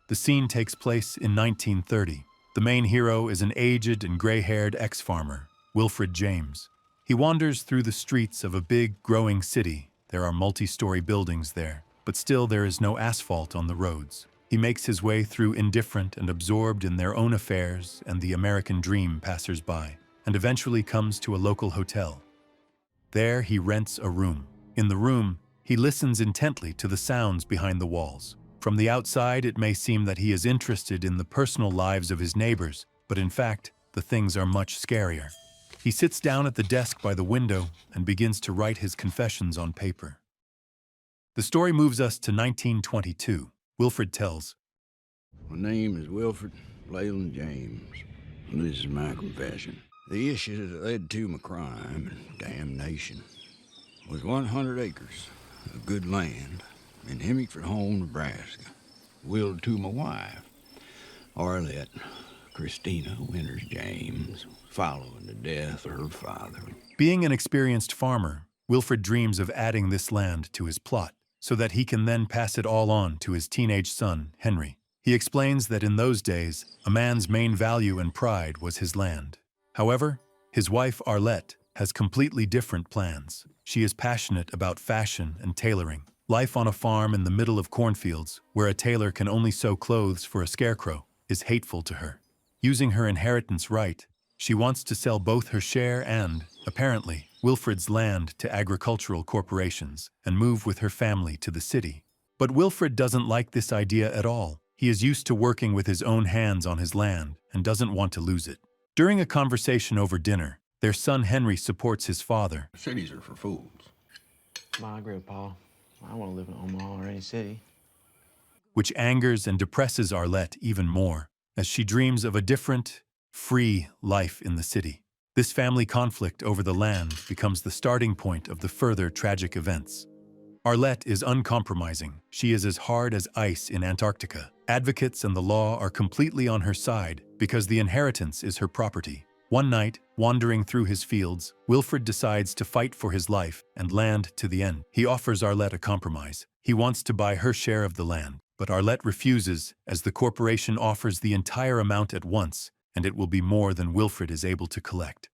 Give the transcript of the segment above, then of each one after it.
The scene takes place in 1930. The main hero is an aged and gray-haired ex-farmer, Wilfred James. He wanders through the streets of a big, growing city. There are multi-story buildings there, but still there is no asphalt on the roads. He makes his way through indifferent and absorbed in their own affairs and the American dream passers-by, and eventually comes to a local hotel. There he rents a room. In the room, he listens intently to the sounds behind the walls. From the outside, it may seem that he is interested in the personal lives of his neighbors, but in fact, the things are much scarier. He sits down at the desk by the window and begins to write his confessions on paper. The story moves us to 1922. Wilfred tells, "My name is Wilfred Leyland James, and this is my confession. The issue that led to my crime and damnation was 100 acres of good land in Hemingford Home, Nebraska, willed to my wife, Arlette Christina Winters James, following the death of her father." Being an experienced farmer, Wilfred dreams of adding this land to his plot, so that he can then pass it all on to his teenage son, Henry. He explains that in those days, a man's main value and pride was his land. However, his wife, Arlette, has completely different plans. She is passionate about fashion and tailoring. Life on a farm in the middle of cornfields, where a tailor can only sew clothes for a scarecrow, is hateful to her. Using her inheritance right, she wants to sell both her share and, apparently, Wilfred's land to agricultural corporations and move with her family to the city. But Wilfred doesn't like this idea at all. He is used to working with his own hands on his land and doesn't want to lose it. During a conversation over dinner, their son Henry supports his father. "Cities are for fools." I agree with Paul. I want to live in Omaha or any city. Which angers and depresses Arlette even more, as she dreams of a different, free life in the city. This family conflict over the land becomes the starting point of the further tragic events. Arlette is uncompromising. She is as hard as ice in Antarctica. Advocates and the law are completely on her side because the inheritance is her property. One night, wandering through his fields, Wilfred decides to fight for his life and land to the end. He offers Arlette a compromise. He wants to buy her share of the land, but Arlette refuses as the corporation offers the entire amount at once, and it will be more than Wilfred is able to collect.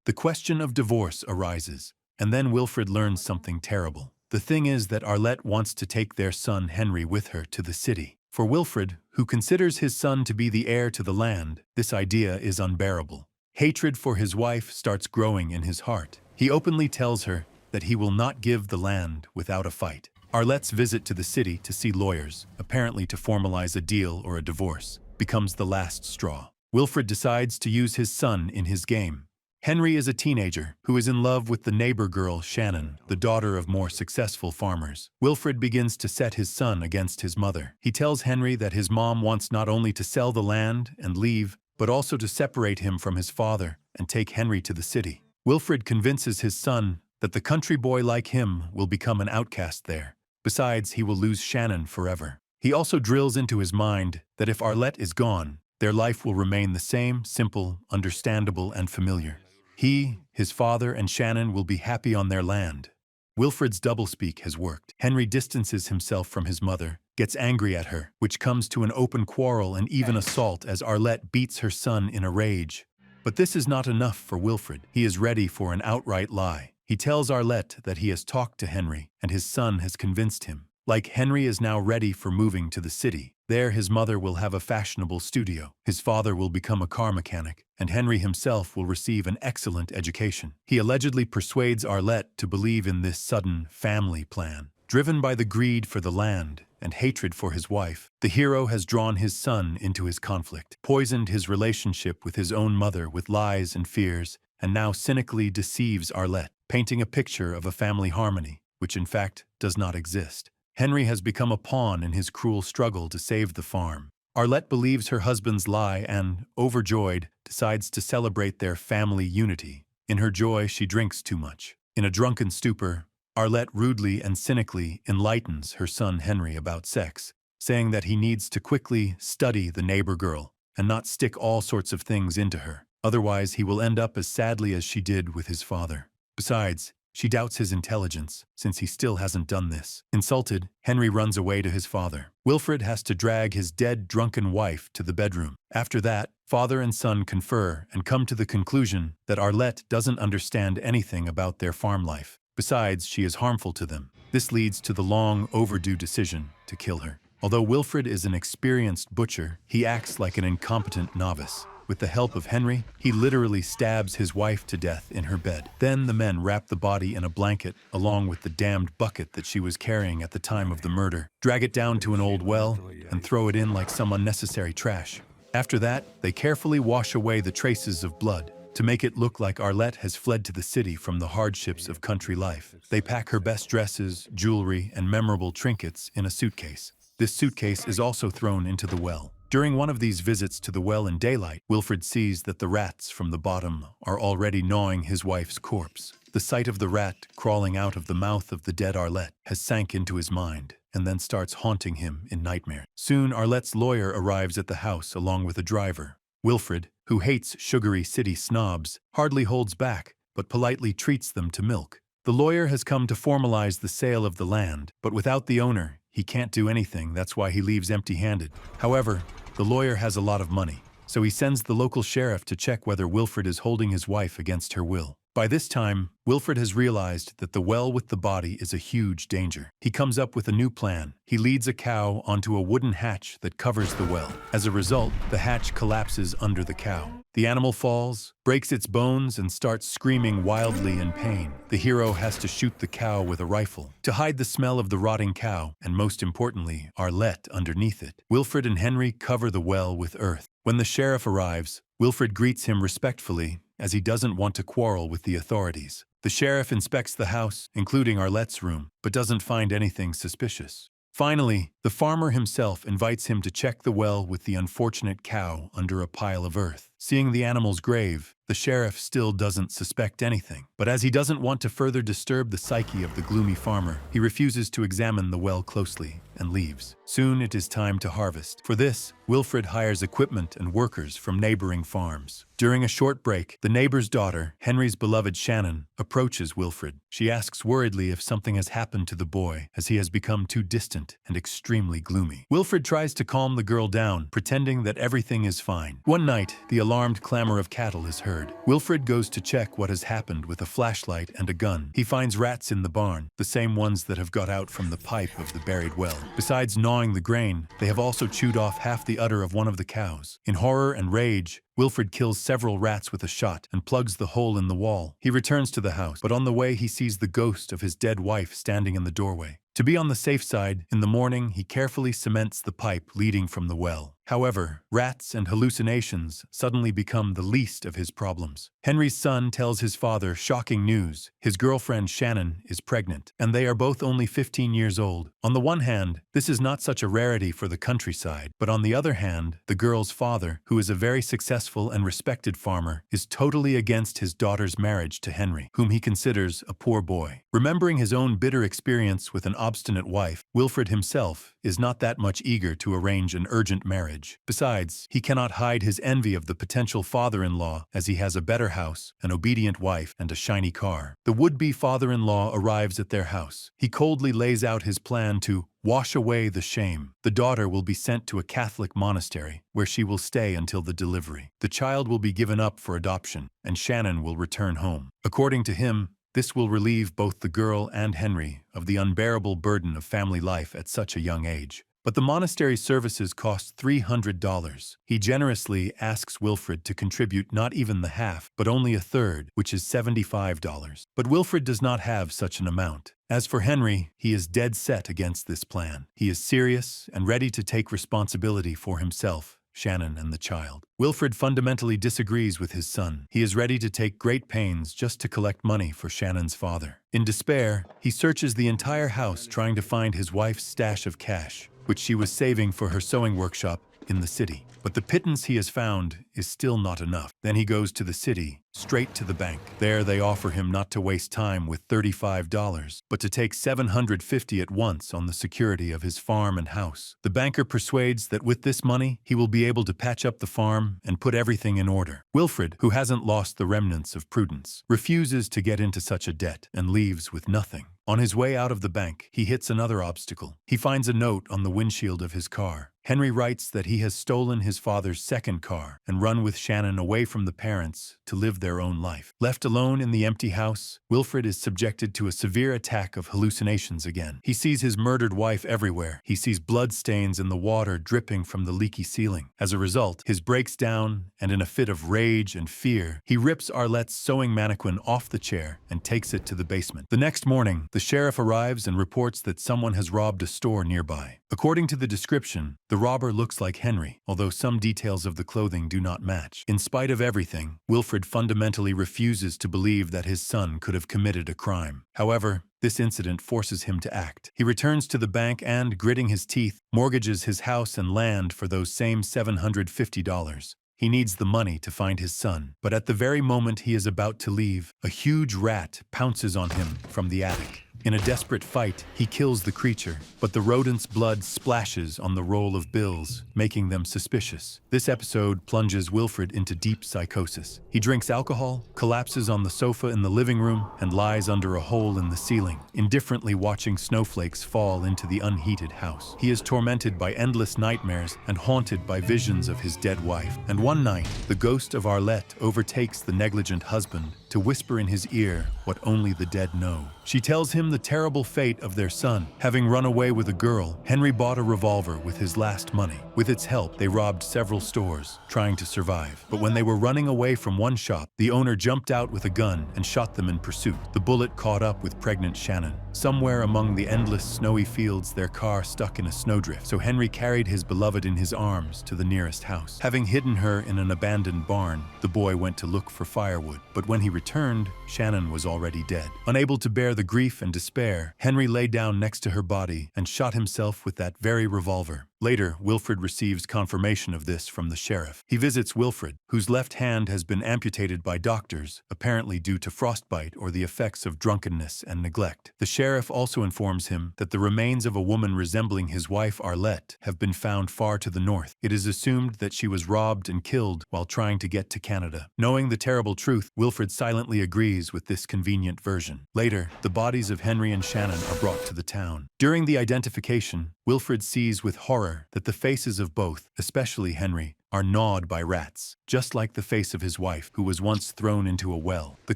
The question of divorce arises, and then Wilfred learns something terrible. The thing is that Arlette wants to take their son Henry with her to the city. For Wilfred, who considers his son to be the heir to the land, this idea is unbearable. Hatred for his wife starts growing in his heart. He openly tells her that he will not give the land without a fight. Arlette's visit to the city to see lawyers, apparently to formalize a deal or a divorce, becomes the last straw. Wilfred decides to use his son in his game. Henry is a teenager who is in love with the neighbor girl Shannon, the daughter of more successful farmers. Wilfred begins to set his son against his mother. He tells Henry that his mom wants not only to sell the land and leave, but also to separate him from his father and take Henry to the city. Wilfred convinces his son that the country boy like him will become an outcast there. Besides, he will lose Shannon forever. He also drills into his mind that if Arlette is gone, their life will remain the same, simple, understandable, and familiar. He, his father, and Shannon will be happy on their land. Wilfred's doublespeak has worked. Henry distances himself from his mother, gets angry at her, which comes to an open quarrel and even assault as Arlette beats her son in a rage. But this is not enough for Wilfred. He is ready for an outright lie. He tells Arlette that he has talked to Henry, and his son has convinced him. Like Henry is now ready for moving to the city. There his mother will have a fashionable studio, his father will become a car mechanic, and Henry himself will receive an excellent education. He allegedly persuades Arlette to believe in this sudden family plan. Driven by the greed for the land and hatred for his wife, the hero has drawn his son into his conflict, poisoned his relationship with his own mother with lies and fears, and now cynically deceives Arlette, painting a picture of a family harmony, which in fact does not exist. Henry has become a pawn in his cruel struggle to save the farm. Arlette believes her husband's lie and, overjoyed, decides to celebrate their family unity. In her joy, she drinks too much. In a drunken stupor, Arlette rudely and cynically enlightens her son Henry about sex, saying that he needs to quickly study the neighbor girl and not stick all sorts of things into her. Otherwise, he will end up as sadly as she did with his father. Besides, She doubts his intelligence, since he still hasn't done this. Insulted, Henry runs away to his father. Wilfred has to drag his dead, drunken wife to the bedroom. After that, father and son confer and come to the conclusion that Arlette doesn't understand anything about their farm life. Besides, she is harmful to them. This leads to the long, overdue decision to kill her. Although Wilfred is an experienced butcher, he acts like an incompetent novice. With the help of Henry, he literally stabs his wife to death in her bed. Then the men wrap the body in a blanket, along with the damned bucket that she was carrying at the time of the murder, drag it down to an old well, and throw it in like some unnecessary trash. After that, they carefully wash away the traces of blood to make it look like Arlette has fled to the city from the hardships of country life. They pack her best dresses, jewelry, and memorable trinkets in a suitcase. This suitcase is also thrown into the well. During one of these visits to the well in daylight, Wilfred sees that the rats from the bottom are already gnawing his wife's corpse. The sight of the rat crawling out of the mouth of the dead Arlette has sank into his mind and then starts haunting him in nightmares. Soon, Arlette's lawyer arrives at the house along with a driver. Wilfred, who hates sugary city snobs, hardly holds back, but politely treats them to milk. The lawyer has come to formalize the sale of the land, but without the owner, he can't do anything. That's why he leaves empty-handed. However, the lawyer has a lot of money, so he sends the local sheriff to check whether Wilfred is holding his wife against her will. By this time, Wilfred has realized that the well with the body is a huge danger. He comes up with a new plan. He leads a cow onto a wooden hatch that covers the well. As a result, the hatch collapses under the cow. The animal falls, breaks its bones, and starts screaming wildly in pain. The hero has to shoot the cow with a rifle to hide the smell of the rotting cow, and most importantly, Arlette underneath it. Wilfred and Henry cover the well with earth. When the sheriff arrives, Wilfred greets him respectfully, as he doesn't want to quarrel with the authorities. The sheriff inspects the house, including Arlette's room, but doesn't find anything suspicious. Finally, the farmer himself invites him to check the well with the unfortunate cow under a pile of earth. Seeing the animal's grave, the sheriff still doesn't suspect anything. But as he doesn't want to further disturb the psyche of the gloomy farmer, he refuses to examine the well closely and leaves. Soon it is time to harvest. For this, Wilfred hires equipment and workers from neighboring farms. During a short break, the neighbor's daughter, Henry's beloved Shannon, approaches Wilfred. She asks worriedly if something has happened to the boy, as he has become too distant and extremely gloomy. Wilfred tries to calm the girl down, pretending that everything is fine. One night, the alarmed clamor of cattle is heard. Wilfred goes to check what has happened with a flashlight and a gun. He finds rats in the barn, the same ones that have got out from the pipe of the buried well. Besides gnawing the grain, they have also chewed off half the udder of one of the cows. In horror and rage, Wilfred kills several rats with a shot and plugs the hole in the wall. He returns to the house, but on the way he sees the ghost of his dead wife standing in the doorway. To be on the safe side, in the morning he carefully cements the pipe leading from the well. However, rats and hallucinations suddenly become the least of his problems. Henry's son tells his father shocking news. His girlfriend Shannon is pregnant, and they are both only 15 years old. On the one hand, this is not such a rarity for the countryside, but on the other hand, the girl's father, who is a very successful and respected farmer, is totally against his daughter's marriage to Henry, whom he considers a poor boy. Remembering his own bitter experience with an obstinate wife, Wilfred himself is not that much eager to arrange an urgent marriage. Besides, he cannot hide his envy of the potential father-in-law, as he has a better house, an obedient wife, and a shiny car. The would-be father-in-law arrives at their house. He coldly lays out his plan to wash away the shame. The daughter will be sent to a Catholic monastery, where she will stay until the delivery. The child will be given up for adoption, and Shannon will return home. According to him, this will relieve both the girl and Henry of the unbearable burden of family life at such a young age. But the monastery services cost $300. He generously asks Wilfred to contribute not even the half, but only a third, which is $75. But Wilfred does not have such an amount. As for Henry, he is dead set against this plan. He is serious and ready to take responsibility for himself, Shannon, and the child. Wilfred fundamentally disagrees with his son. He is ready to take great pains just to collect money for Shannon's father. In despair, he searches the entire house trying to find his wife's stash of cash, which she was saving for her sewing workshop in the city. But the pittance he has found is still not enough. Then he goes to the city, straight to the bank. There they offer him not to waste time with $35, but to take $750 at once on the security of his farm and house. The banker persuades that with this money, he will be able to patch up the farm and put everything in order. Wilfred, who hasn't lost the remnants of prudence, refuses to get into such a debt and leaves with nothing. On his way out of the bank, he hits another obstacle. He finds a note on the windshield of his car. Henry writes that he has stolen his father's second car and run with Shannon away from the parents to live their own life. Left alone in the empty house, Wilfred is subjected to a severe attack of hallucinations again. He sees his murdered wife everywhere. He sees blood stains in the water dripping from the leaky ceiling. As a result, his breaks down, and in a fit of rage and fear, he rips Arlette's sewing mannequin off the chair and takes it to the basement. The next morning, the sheriff arrives and reports that someone has robbed a store nearby. According to the description, the robber looks like Henry, although some details of the clothing do not match. In spite of everything, Wilfred fundamentally refuses to believe that his son could have committed a crime. However, this incident forces him to act. He returns to the bank and, gritting his teeth, mortgages his house and land for those same $750. He needs the money to find his son. But at the very moment he is about to leave, a huge rat pounces on him from the attic. In a desperate fight, he kills the creature, but the rodent's blood splashes on the roll of bills, making them suspicious. This episode plunges Wilfred into deep psychosis. He drinks alcohol, collapses on the sofa in the living room, and lies under a hole in the ceiling, indifferently watching snowflakes fall into the unheated house. He is tormented by endless nightmares and haunted by visions of his dead wife. And one night, the ghost of Arlette overtakes the negligent husband to whisper in his ear what only the dead know. She tells him the terrible fate of their son. Having run away with a girl, Henry bought a revolver with his last money. With its help, they robbed several stores, trying to survive. But when they were running away from one shop, the owner jumped out with a gun and shot them in pursuit. The bullet caught up with pregnant Shannon. Somewhere among the endless snowy fields, their car stuck in a snowdrift, so Henry carried his beloved in his arms to the nearest house. Having hidden her in an abandoned barn, the boy went to look for firewood. But when he returned, Shannon was already dead. Unable to bear the grief and despair, Henry lay down next to her body and shot himself with that very revolver. Later, Wilfred receives confirmation of this from the sheriff. He visits Wilfred, whose left hand has been amputated by doctors, apparently due to frostbite or the effects of drunkenness and neglect. The sheriff also informs him that the remains of a woman resembling his wife Arlette have been found far to the north. It is assumed that she was robbed and killed while trying to get to Canada. Knowing the terrible truth, Wilfred silently agrees with this convenient version. Later, the bodies of Henry and Shannon are brought to the town. During the identification, Wilfred sees with horror that the faces of both, especially Henry, are gnawed by rats, just like the face of his wife, who was once thrown into a well. The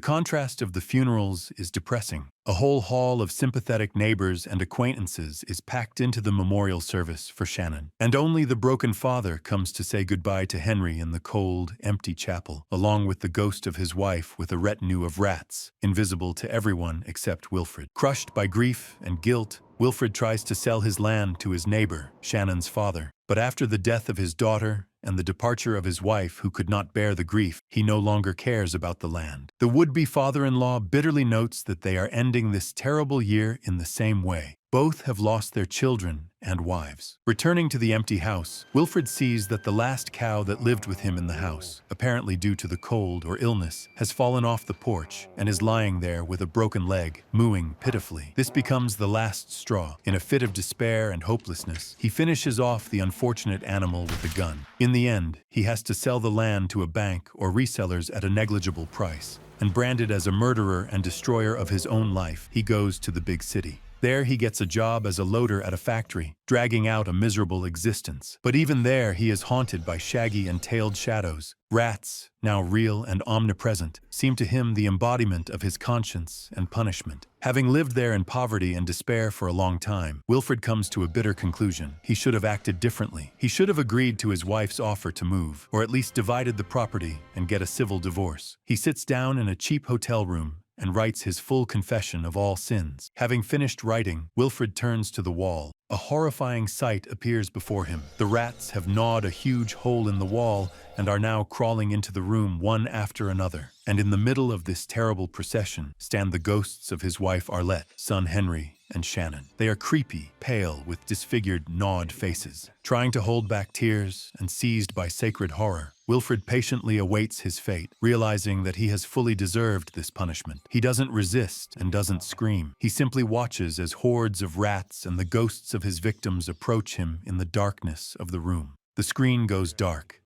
contrast of the funerals is depressing. A whole hall of sympathetic neighbors and acquaintances is packed into the memorial service for Shannon. And only the broken father comes to say goodbye to Henry in the cold, empty chapel, along with the ghost of his wife with a retinue of rats, invisible to everyone except Wilfred. Crushed by grief and guilt, Wilfred tries to sell his land to his neighbor, Shannon's father. But after the death of his daughter and the departure of his wife, who could not bear the grief, he no longer cares about the land. The would-be father-in-law bitterly notes that they are ending this terrible year in the same way. Both have lost their children and wives. Returning to the empty house, Wilfred sees that the last cow that lived with him in the house, apparently due to the cold or illness, has fallen off the porch and is lying there with a broken leg, mooing pitifully. This becomes the last straw. In a fit of despair and hopelessness, he finishes off the unfortunate animal with a gun. In the end, he has to sell the land to a bank or resellers at a negligible price, and branded as a murderer and destroyer of his own life, he goes to the big city. There he gets a job as a loader at a factory, dragging out a miserable existence. But even there he is haunted by shaggy and tailed shadows. Rats, now real and omnipresent, seem to him the embodiment of his conscience and punishment. Having lived there in poverty and despair for a long time, Wilfred comes to a bitter conclusion. He should have acted differently. He should have agreed to his wife's offer to move, or at least divided the property and get a civil divorce. He sits down in a cheap hotel room and writes his full confession of all sins. Having finished writing, Wilfred turns to the wall. A horrifying sight appears before him. The rats have gnawed a huge hole in the wall and are now crawling into the room one after another. And in the middle of this terrible procession stand the ghosts of his wife Arlette, son Henry, and Shannon. They are creepy, pale, with disfigured, gnawed faces. Trying to hold back tears and seized by sacred horror, Wilfred patiently awaits his fate, realizing that he has fully deserved this punishment. He doesn't resist and doesn't scream. He simply watches as hordes of rats and the ghosts of his victims approach him in the darkness of the room. The screen goes dark,